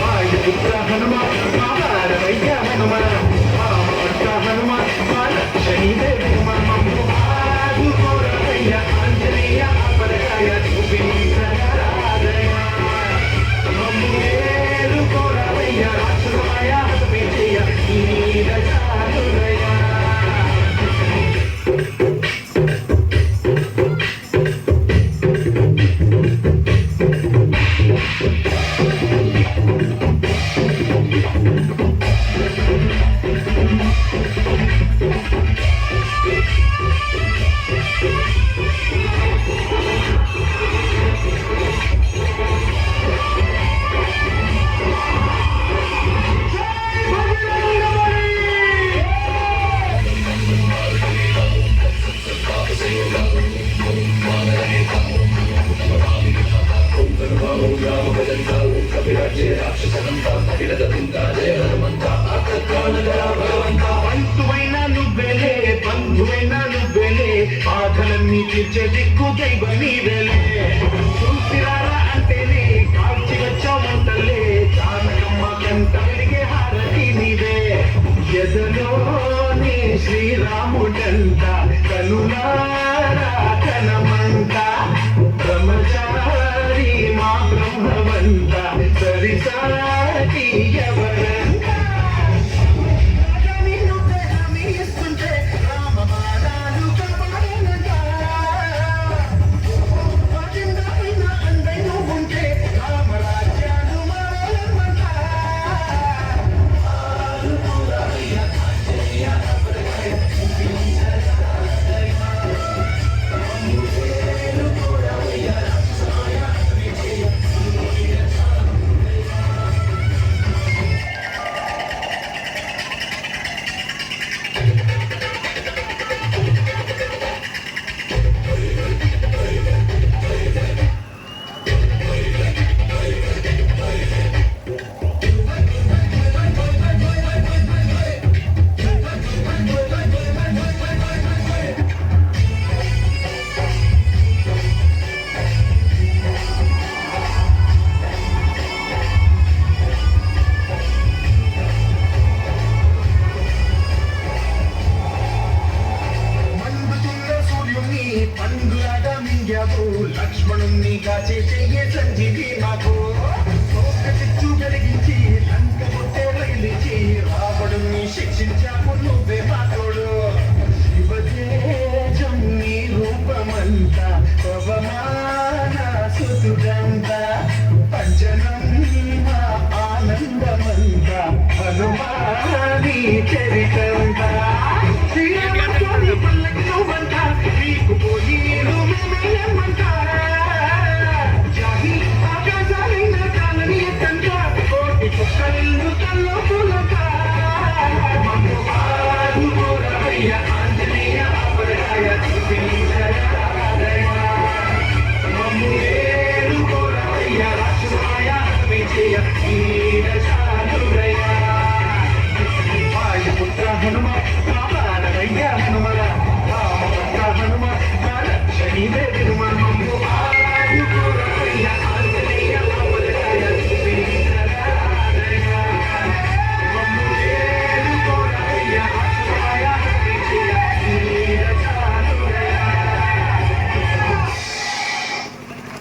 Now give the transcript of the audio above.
వాయుపుత్ర హనుమ మారవయ్య హనుమ భర్త హనుమ శనిదేవి మమ్ము ఆదుకోరవయ్య ఆంజనేయ అపరకాయ చూపించరాదయ మమ్ము ఏలుకోరవయ్య రాక్షసమాయ విజయ నీర చాలురయ బాధలన్నీ తీర్చే దిక్కు దైవ నీవెలే చూసిరారా అంటేనే కాల్చి వచ్చామంటలే జానకమ్మ కంట వెలిగే హారతి నీవే ఎదలోని శ్రీరాముడంట కనులారా కనమంట బ్రహ్మచారి మా బ్రహ్మవంత సరిసాటి ఎవరంట లక్ష్మణుణ్ణి కాచే చెయ్యే సంజీవి మాకు చిచ్చు కలిగించి లంక కొట్టే రైలిచి రావణుణ్ణి శిక్షించాము